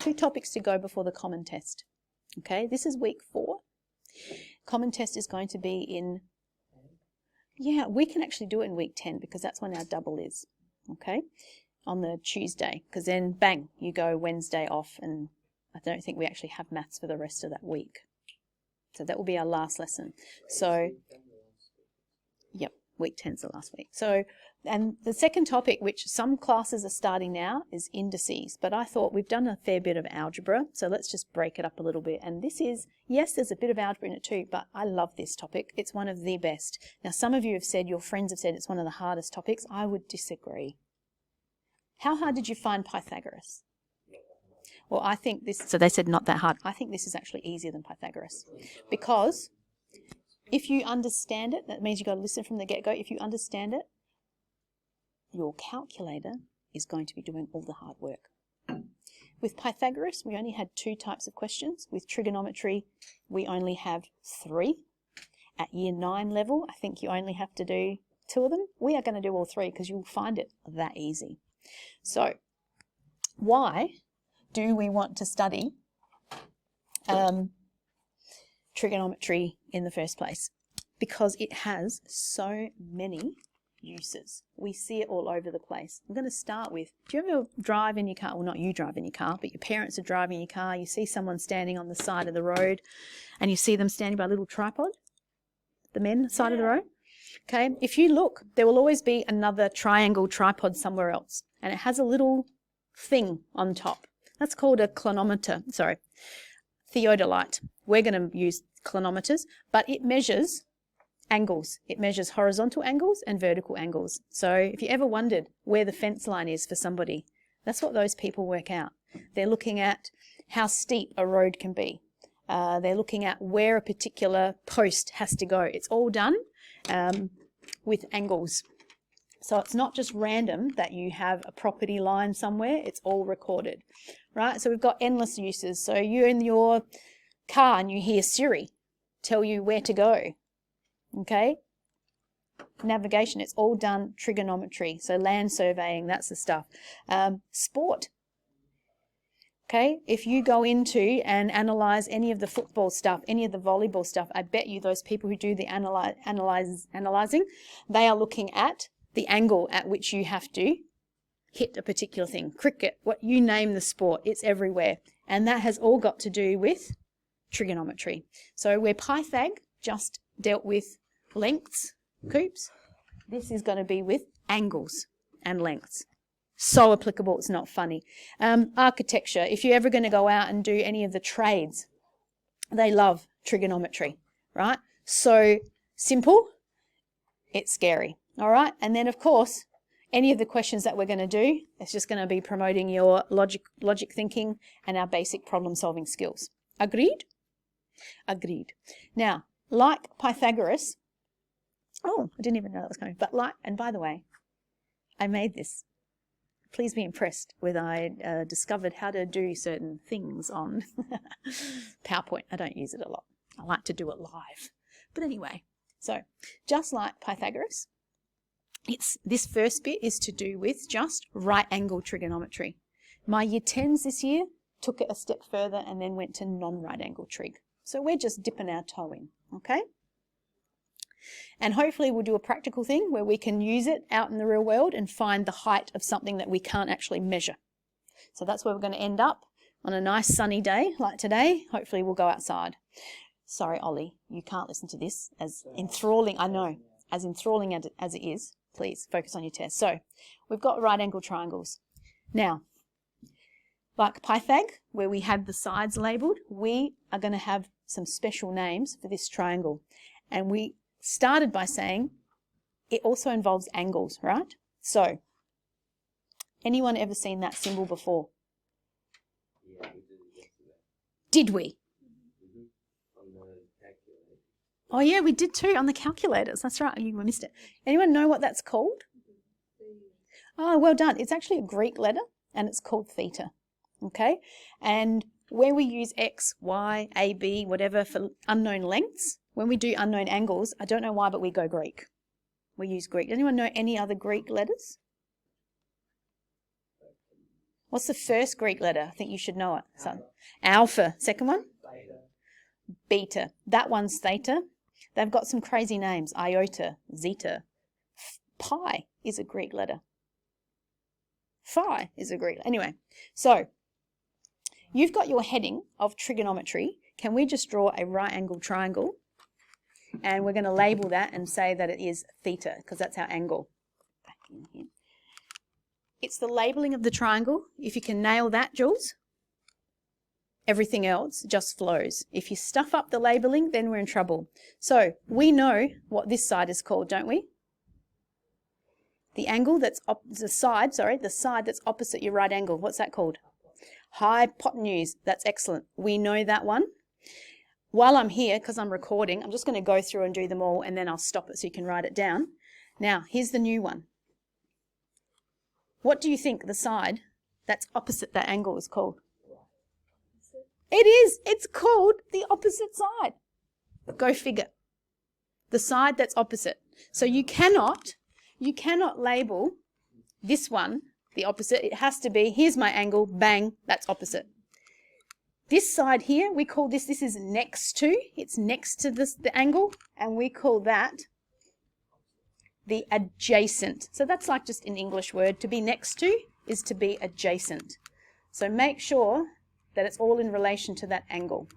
2 topics to go before the common test. Okay, this is week 4. Common test is going to be in, yeah, we can actually do it in week 10 because that's when our double is, okay, on the Tuesday, because then bang, you go Wednesday off, and I don't think we actually have maths for the rest of that week. So that will be our last lesson. So, yep, week 10 is the last week. So, and the second topic, which some classes are starting now, is indices. But I thought we've done a fair bit of algebra, so let's just break it up a little bit. And this is, yes, there's a bit of algebra in it too, but I love this topic. It's one of the best. Now, some of you have said, your friends have said it's one of the hardest topics. I would disagree. How hard did you find Pythagoras? Well, I think this, so they said not that hard. I think this is actually easier than Pythagoras, because if you understand it, that means you've got to listen from the get-go. If you understand it, your calculator is going to be doing all the hard work. With Pythagoras, we only had 2 types of questions. With trigonometry, we only have 3. At year 9 level, I think you only have to do 2 of them. We are going to do all 3 because you'll find it that easy. So, why do we want to study trigonometry in the first place? Because it has so many uses. We see it all over the place. I'm going to start with, do you ever drive in your car? Well, not you drive in your car, but your parents are driving your car. You see someone standing on the side of the road and you see them standing by a little tripod, the men side of the road. Okay, if you look, there will always be another triangle tripod somewhere else, and it has a little thing on top. That's called a theodolite. We're going to use clinometers, but it measures angles. It measures horizontal angles and vertical angles. So if you ever wondered where the fence line is for somebody, that's what those people work out. They're looking at how steep a road can be. They're looking at where a particular post has to go. It's all done with angles. So it's not just random that you have a property line somewhere, it's all recorded, right? So we've got endless uses. So you're in your car and you hear Siri tell you where to go, okay? Navigation, it's all done trigonometry. So land surveying, that's the stuff. Sport. Okay, if you go into and analyse any of the football stuff, any of the volleyball stuff, I bet you those people who do the analysing, they are looking at the angle at which you have to hit a particular thing. Cricket, what you name the sport, it's everywhere. And that has all got to do with trigonometry. So where Pythag just dealt with lengths, coops, this is going to be with angles and lengths. So applicable, it's not funny. Architecture, if you're ever going to go out and do any of the trades, they love trigonometry, right? So simple, it's scary, all right? And then, of course, any of the questions that we're going to do, it's just going to be promoting your logic thinking and our basic problem-solving skills. Agreed? Agreed. Now, like Pythagoras, oh, I didn't even know that was coming, but like, and by the way, I made this. Please be impressed with I discovered how to do certain things on PowerPoint. I don't use it a lot. I like to do it live. But anyway, so just like Pythagoras, this first bit is to do with just right angle trigonometry. My year 10s this year took it a step further and then went to non-right angle trig. So we're just dipping our toe in, okay? And hopefully we'll do a practical thing where we can use it out in the real world and find the height of something that we can't actually measure. So that's where we're going to end up on a nice sunny day like today. Hopefully we'll go outside. Sorry, Ollie, you can't listen to this. As enthralling, I know, as enthralling as it is, please focus on your test. So we've got right angle triangles. Now, like Pythag, where we had the sides labelled, we are going to have some special names for this triangle. And we started by saying it also involves angles, right? So, anyone ever seen that symbol before? Yeah, we did it yesterday. Did we? On the calculator. Oh yeah, we did too, on the calculators. That's right, you missed it. Anyone know what that's called? Oh, well done. It's actually a Greek letter and it's called theta, okay? And where we use x, y, a, b, whatever for unknown lengths, when we do unknown angles, I don't know why, but we go Greek. We use Greek. Anyone know any other Greek letters? What's the first Greek letter? I think you should know it. So, alpha. Second one? Beta. That one's theta. They've got some crazy names. Iota, zeta. Pi is a Greek letter. Phi is a Greek. Anyway, so you've got your heading of trigonometry. Can we just draw a right angle triangle? And we're going to label that and say that it is theta, because that's our angle. Back in here. It's the labeling of the triangle. If you can nail that, Jules, everything else just flows. If you stuff up the labeling, then we're in trouble. So we know what this side is called, don't we? The angle that's the side that's opposite your right angle. What's that called? Hypotenuse. That's excellent. We know that one. While I'm here, because I'm recording, I'm just going to go through and do them all, and then I'll stop it so you can write it down. Now, here's the new one. What do you think the side that's opposite that angle is called? It is. It's called the opposite side. Go figure. The side that's opposite. So you cannot label this one the opposite. It has to be, here's my angle, bang, that's opposite. This side here, we call this is next to, it's next to the angle, and we call that the adjacent. So that's like just an English word. To be next to is to be adjacent. So make sure that it's all in relation to that angle.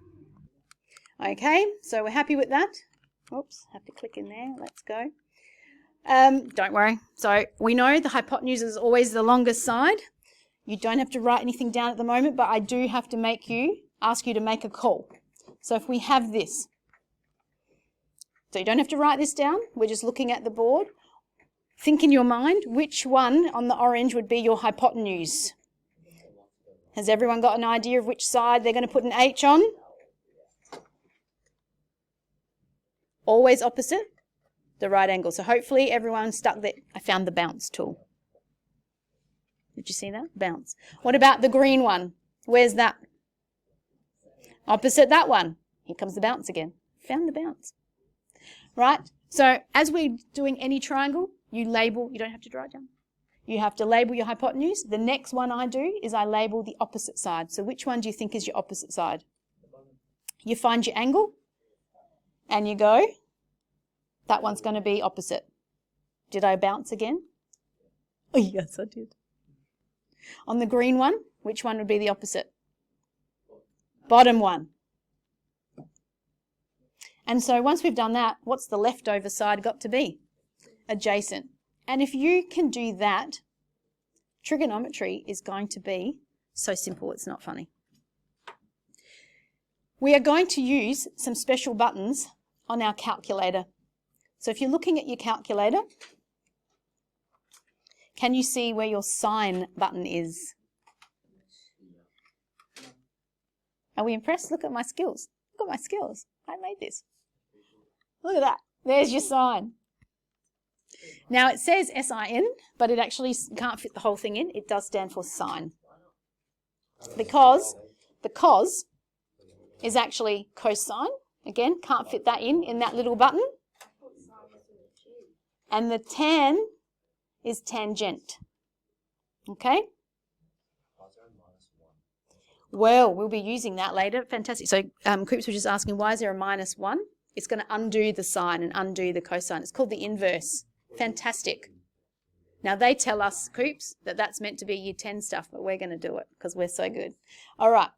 Okay, so we're happy with that. Oops, have to click in there. Let's go. Don't worry. So we know the hypotenuse is always the longest side. You don't have to write anything down at the moment, but I do have to ask you to make a call. So if we have this, so you don't have to write this down. We're just looking at the board. Think in your mind which one on the orange would be your hypotenuse. Has everyone got an idea of which side they're going to put an H on? Always opposite the right angle. So hopefully everyone's stuck there. I found the bounce tool. Did you see that? Bounce. What about the green one? Where's that? Opposite that one. Here comes the bounce again. Found the bounce. Right? So as we're doing any triangle, you label, you don't have to draw it down. You have to label your hypotenuse. The next one I do is I label the opposite side. So which one do you think is your opposite side? You find your angle and you go, that one's going to be opposite. Did I bounce again? Oh, yes, I did. On the green one, which one would be the opposite? Bottom one. And so once we've done that, what's the leftover side got to be? Adjacent. And if you can do that, trigonometry is going to be so simple it's not funny. We are going to use some special buttons on our calculator. So if you're looking at your calculator, can you see where your sign button is? Are we impressed? Look at my skills. Look at my skills. I made this. Look at that. There's your sign. Now it says SIN, but it actually can't fit the whole thing in. It does stand for sine. Because the cos is actually cosine. Again, can't fit that in that little button. And the tan is tangent. Okay? Well, we'll be using that later. Fantastic. So Coops was just asking, why is there a -1? It's going to undo the sine and undo the cosine. It's called the inverse. Fantastic. Now they tell us, Coops, that that's meant to be year 10 stuff, but we're going to do it because we're so good. All right.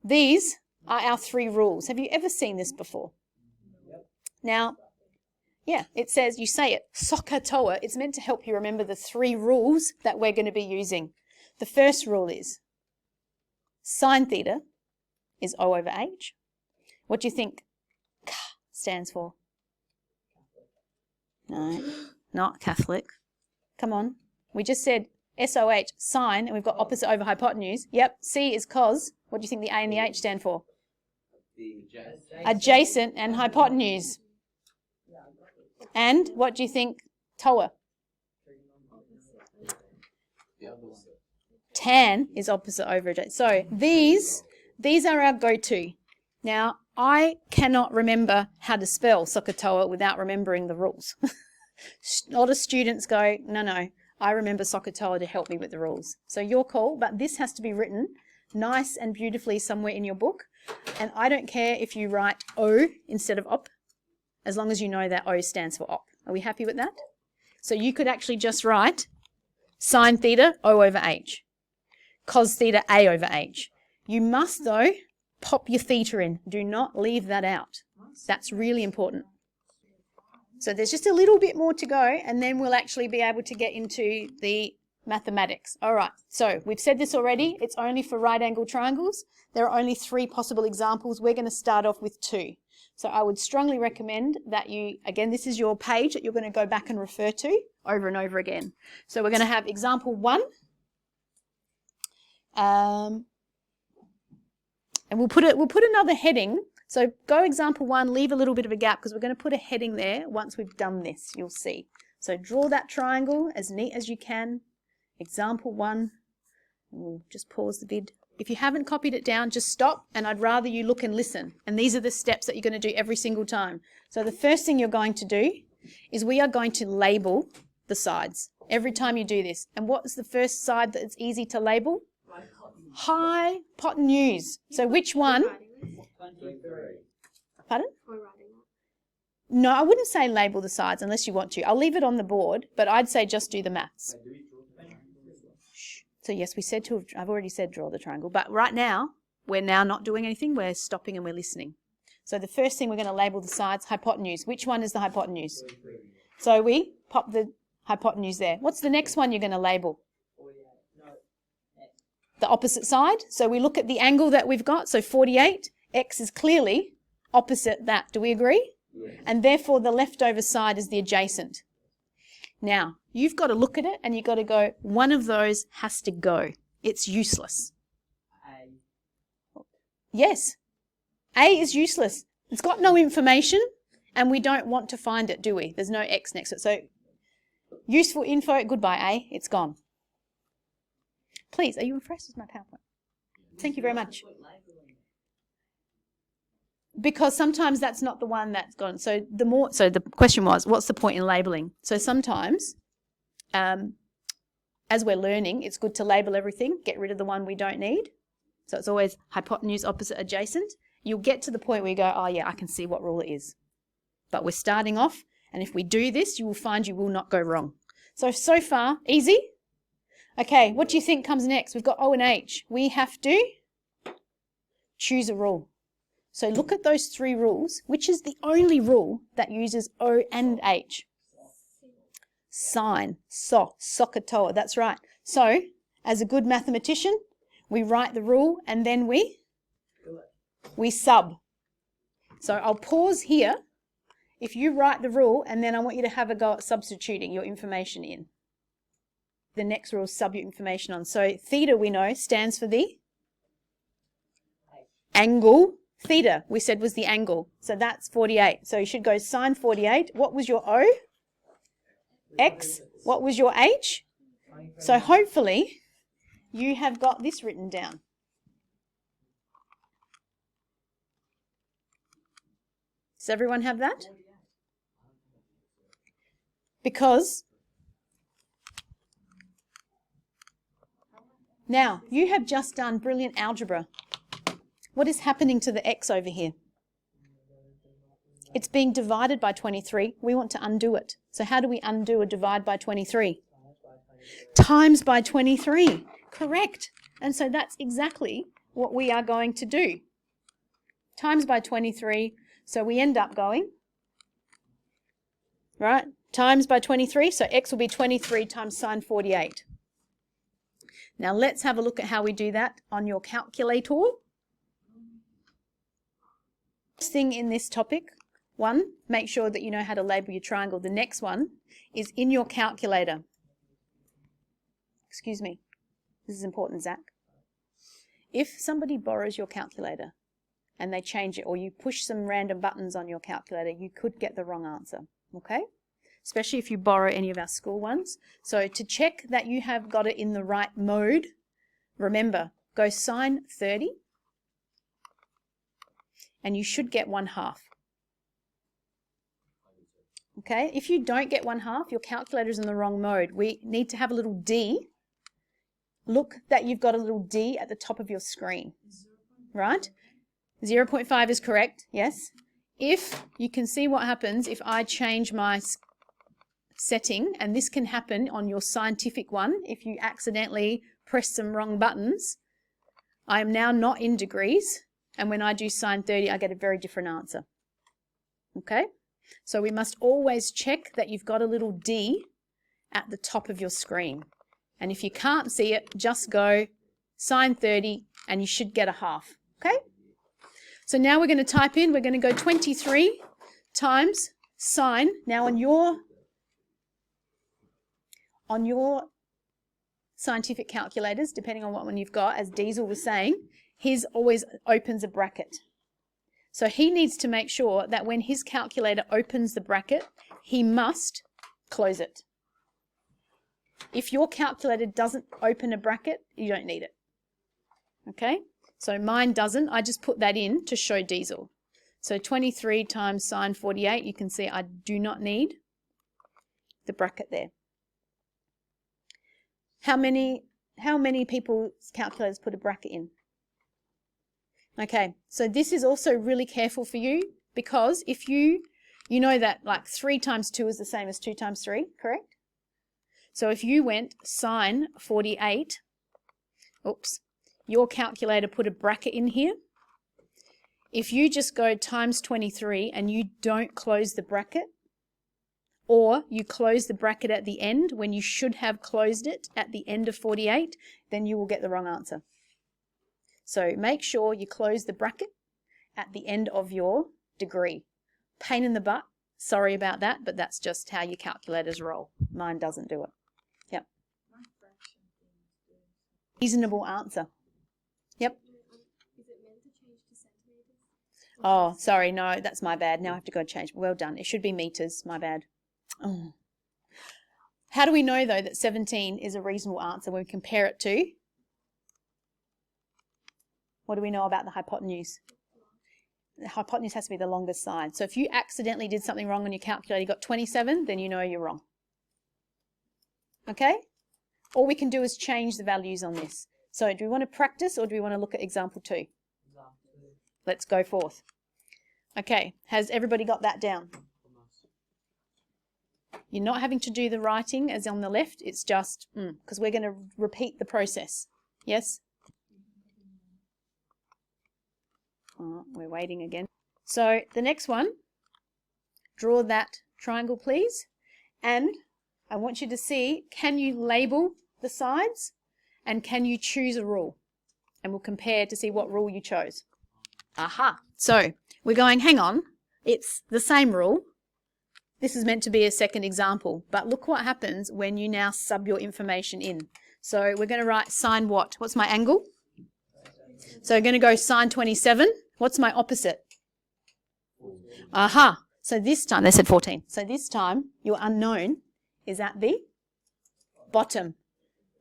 These are our 3 rules. Have you ever seen this before? Now, yeah, it says, you say it, SOHCAHTOA. It's meant to help you remember the 3 rules that we're going to be using. The first rule is sine theta is O over H. What do you think K stands for? No, not Catholic. Come on. We just said SOH, sine, and we've got opposite over hypotenuse. Yep, C is cos. What do you think the A and the H stand for? Adjacent and hypotenuse. And what do you think TOA? Tan is opposite over adjacent. So these are our go-to. Now, I cannot remember how to spell SOHCAHTOA without remembering the rules. A lot of students go, no, I remember Sokotoa to help me with the rules. So your call, but this has to be written nice and beautifully somewhere in your book. And I don't care if you write O instead of op, as long as you know that O stands for op. Are we happy with that? So you could actually just write sine theta O over H, cos theta A over H. You must, though, pop your theta in. Do not leave that out. That's really important. So there's just a little bit more to go, and then we'll actually be able to get into the mathematics. All right, so we've said this already. It's only for right angle triangles. There are only 3 possible examples. We're going to start off with 2. So I would strongly recommend that you, again, this is your page that you're going to go back and refer to over and over again. So we're going to have example 1. And we'll put another heading. So go example 1, leave a little bit of a gap because we're going to put a heading there once we've done this, you'll see. So draw that triangle as neat as you can. Example 1. We'll just pause the vid. If you haven't copied it down, just stop, and I'd rather you look and listen. And these are the steps that you're going to do every single time. So the first thing you're going to do is we are going to label the sides every time you do this. And what's the first side that's easy to label? Hypotenuse. So which one? Pardon? No, I wouldn't say label the sides unless you want to. I'll leave it on the board, but I'd say just do the maths. So yes, we said to, I've already said draw the triangle, but right now, we're now not doing anything. We're stopping and we're listening. So the first thing we're going to label the sides, hypotenuse. Which one is the hypotenuse? So we pop the hypotenuse there. What's the next one you're going to label? The opposite side. So we look at the angle that we've got. So 48, x is clearly opposite that. Do we agree? Yes. And therefore the leftover side is the adjacent. Now, you've got to look at it and you've got to go, one of those has to go. It's useless. Yes. A is useless. It's got no information and we don't want to find it, do we? There's no x next to it. So useful info, goodbye A, it's gone. Please, are you impressed with my PowerPoint? Thank you very much. Because sometimes that's not the one that's gone. So the question was, what's the point in labeling? So sometimes, as we're learning, it's good to label everything, get rid of the one we don't need. So it's always hypotenuse, opposite, adjacent. You'll get to the point where you go, oh yeah, I can see what rule it is. But we're starting off, and if we do this, you will find you will not go wrong. So far, easy. Okay, what do you think comes next? We've got O and H. We have to choose a rule. So look at those 3 rules. Which is the only rule that uses O and H? Sine, Sokotoa, that's right. So, as a good mathematician, we write the rule and then we sub. So I'll pause here. If you write the rule and then I want you to have a go at substituting your information in. The next rule is sub your information on. So theta, we know, stands for the angle. Theta, we said, was the angle. So that's 48. So you should go sine 48. What was your O? X. What was your H? So hopefully you have got this written down. Does everyone have that? Because now you have just done brilliant algebra. What is happening to the x over here? It's being divided by 23. We want to undo it. So how do we undo a divide by 23? Times by 23. Correct. And so that's exactly what we are going to do. Times by 23. So we end up going, right, times by 23. So x will be 23 times sine 48. Now let's have a look at how we do that on your calculator. First thing in this topic, 1, make sure that you know how to label your triangle. The next one is in your calculator. Excuse me, this is important, Zach. If somebody borrows your calculator and they change it, or you push some random buttons on your calculator, you could get the wrong answer, okay? Especially if you borrow any of our school ones. So to check that you have got it in the right mode, remember, go sine 30. And you should get 1/2. Okay, if you don't get 1/2, your calculator's in the wrong mode. We need to have a little D. Look that you've got a little D at the top of your screen, right? 0.5 is correct, yes. If you can see what happens if I change my setting, and this can happen on your scientific one if you accidentally press some wrong buttons. I am now not in degrees, and when I do sine 30, I get a very different answer. Okay? So we must always check that you've got a little D at the top of your screen. And if you can't see it, just go sine 30 and you should get a 1/2. Okay? So now we're going to type in, we're going to go 23 times sine. Now on your scientific calculators, depending on what one you've got, as Diesel was saying, his always opens a bracket. So he needs to make sure that when his calculator opens the bracket, he must close it. If your calculator doesn't open a bracket, you don't need it. Okay? So mine doesn't. I just put that in to show Diesel. So 23 times sine 48, you can see I do not need the bracket there. How many people's calculators put a bracket in? Okay, so this is also really careful for you, because if you know that like 3 times 2 is the same as 2 times 3, correct? So if you went sine 48, oops, your calculator put a bracket in here. If you just go times 23 and you don't close the bracket, or you close the bracket at the end when you should have closed it at the end of 48, then you will get the wrong answer. So make sure you close the bracket at the end of your degree. Pain in the butt, sorry about that, but that's just how your calculators roll. Mine doesn't do it. Yep. Reasonable answer. Yep. Is it meant to change to centimetres? Oh, sorry, no, that's my bad. Now I have to go change. Well done. It should be meters, my bad. Oh. How do we know, though, that 17 is a reasonable answer when we compare it to? What do we know about the hypotenuse? The hypotenuse has to be the longest side. So if you accidentally did something wrong on your calculator, you got 27, then you know you're wrong. Okay? All we can do is change the values on this. So do we want to practice, or do we want to look at example 2? Let's go forth. Okay, has everybody got that down? You're not having to do the writing as on the left, it's just, because we're going to repeat the process. Yes? Oh, we're waiting again. So the next one, draw that triangle please, and I want you to see, can you label the sides and can you choose a rule? And we'll compare to see what rule you chose. Aha! So we're going, hang on, it's the same rule. This is meant to be a second example, but look what happens when you now sub your information in. So we're going to write sine what? What's my angle? So we're going to go sine 27. What's my opposite? Aha! So this time, they said 14. So this time, your unknown is at the bottom.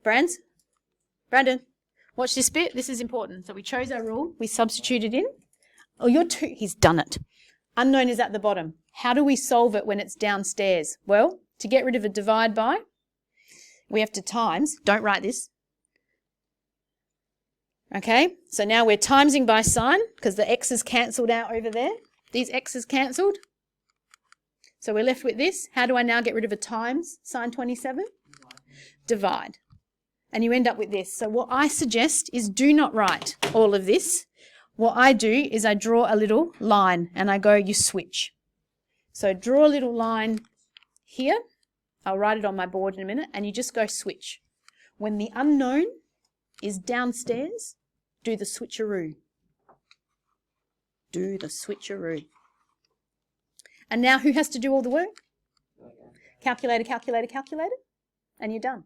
Brandon, watch this bit. This is important. So we chose our rule. We substituted in. Oh, you're two. He's done it. Unknown is at the bottom. How do we solve it when it's downstairs? Well, to get rid of a divide by, we have to times. Don't write this. Okay, so now we're timesing by sine because the x is cancelled out over there. These x's cancelled. So we're left with this. How do I now get rid of a times sine 27? Divide. And you end up with this. So what I suggest is do not write all of this. What I do is I draw a little line and I go, you switch. So draw a little line here. I'll write it on my board in a minute, and you just go switch. When the unknown is downstairs, do the switcheroo. Do the switcheroo. And now who has to do all the work? Calculator, calculator, calculator, and you're done.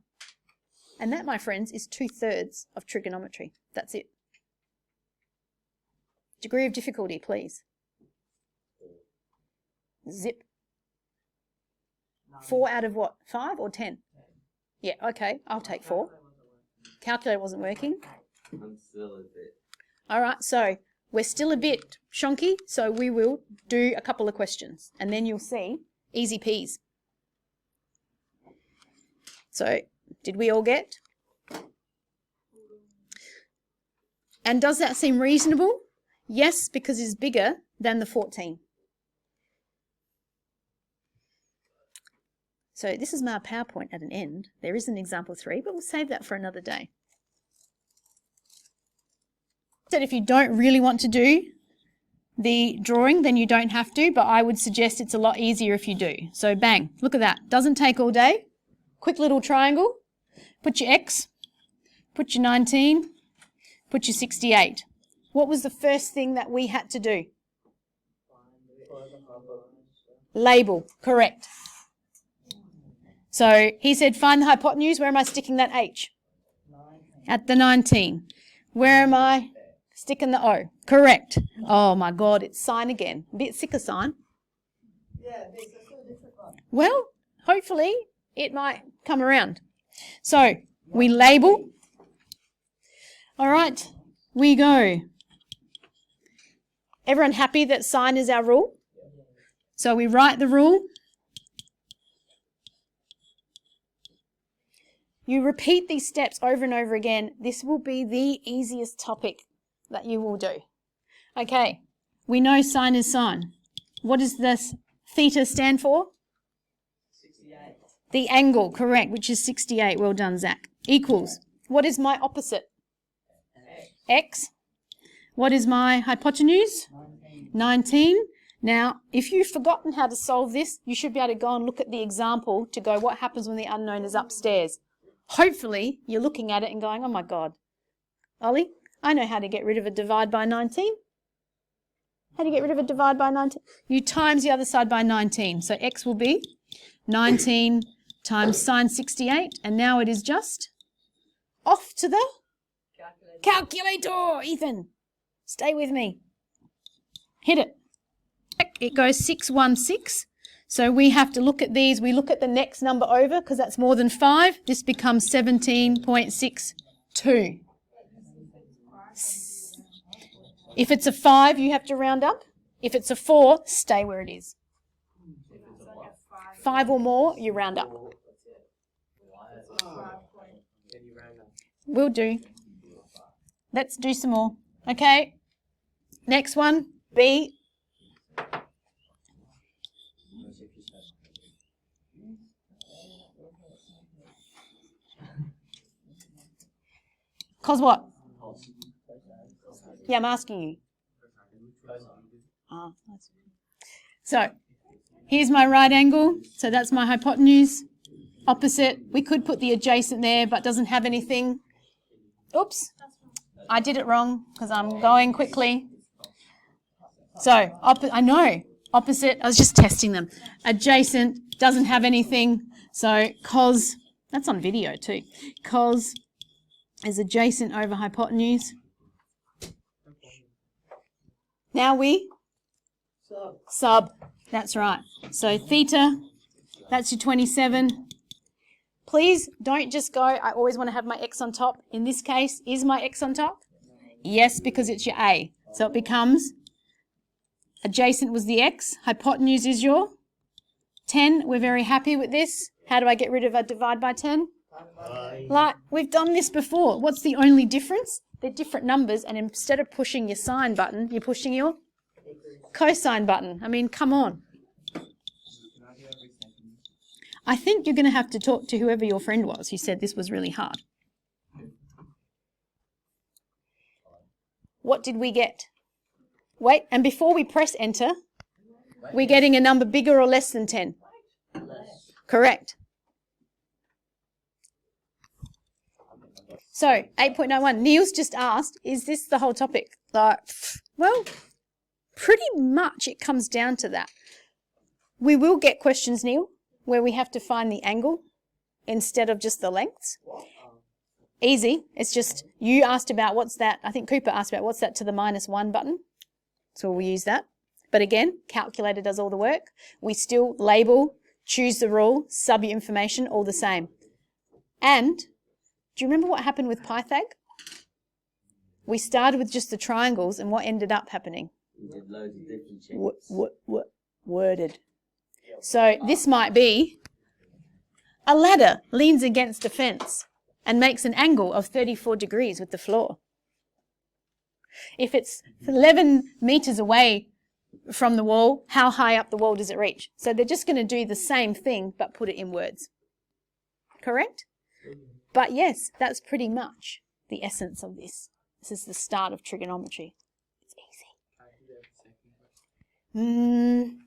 And that, my friends, is 2/3 of trigonometry. That's it. Degree of difficulty, please. Zip. 4 out of what? 5 or 10? Yeah, okay, I'll take 4. Calculator wasn't working. I'm still a bit. All right, so we're still a bit shonky, so we will do a couple of questions, and then you'll see Easy peas. So, did we all get? And does that seem reasonable? Yes, because it's bigger than the 14. So this is my PowerPoint at an end. There is an example 3, but we'll save that for another day. So if you don't really want to do the drawing, then you don't have to, but I would suggest it's a lot easier if you do. So bang, look at that. Doesn't take all day. Quick little triangle. Put your X, put your 19, put your 68. What was the first thing that we had to do? Label, correct. So he said find the hypotenuse. Where am I sticking that H? At the 19. Where am I sticking the O? Correct. Oh my God, it's sine again. A bit sick of sine. Yeah, it's a different one. Well, hopefully it might come around. So we label. All right, we go. Everyone happy that sine is our rule? So we write the rule. You repeat these steps over and over again. This will be the easiest topic that you will do. Okay, we know sine is sine. What does this theta stand for? 68. The angle, correct, which is 68. Well done, Zach. Equals. What is my opposite? X. What is my hypotenuse? 19. Now, if you've forgotten how to solve this, you should be able to go and look at the example to go, what happens when the unknown is upstairs? Hopefully, you're looking at it and going, oh my God, Ollie, I know how to get rid of a divide by 19. How do you get rid of a divide by 19? You times the other side by 19. So X will be 19 times sine 68. And now it is just off to the calculator. Ethan, stay with me. Hit it. It goes 616. So we have to look at these. We look at the next number over because that's more than 5. This becomes 17.62. If it's a 5, you have to round up. If it's a 4, stay where it is. 5 or more, you round up. We'll do. Let's do some more. Okay. Next one, B. Cos what? Yeah, I'm asking you. So, here's my right angle. So that's my hypotenuse. Opposite. We could put the adjacent there, but doesn't have anything. Oops. I did it wrong because I'm going quickly. So, I know. Opposite. I was just testing them. Adjacent doesn't have anything. So, cos, that's on video too. Cos is adjacent over hypotenuse. Now we sub. That's right. So theta, that's your 27. Please don't just go, I always want to have my x on top. In this case, is my x on top? Yes, because it's your a. So it becomes, adjacent was the x, hypotenuse is your 10. We're very happy with this. How do I get rid of a divide by 10? Like, we've done this before. What's the only difference? They're different numbers, and instead of pushing your sine button, you're pushing your cosine button. I mean, come on. I think you're going to have to talk to whoever your friend was who said this was really hard. What did we get? Wait, and before we press enter, we're getting a number bigger or less than 10? Correct. So, 8.91. Neil's just asked, is this the whole topic? Well, pretty much it comes down to that. We will get questions, Neil, where we have to find the angle instead of just the lengths. Easy. It's just, you asked about what's that. I think Cooper asked about what's that to the -1 button. So we'll use that. But again, calculator does all the work. We still label, choose the rule, sub your information, all the same. And do you remember what happened with Pythag? We started with just the triangles, and what ended up happening? We did loads of different shapes. Worded. So this might be a ladder leans against a fence and makes an angle of 34 degrees with the floor. If it's 11 meters away from the wall, how high up the wall does it reach? So they're just going to do the same thing but put it in words. Correct? But yes, that's pretty much the essence of this. This is the start of trigonometry. It's easy.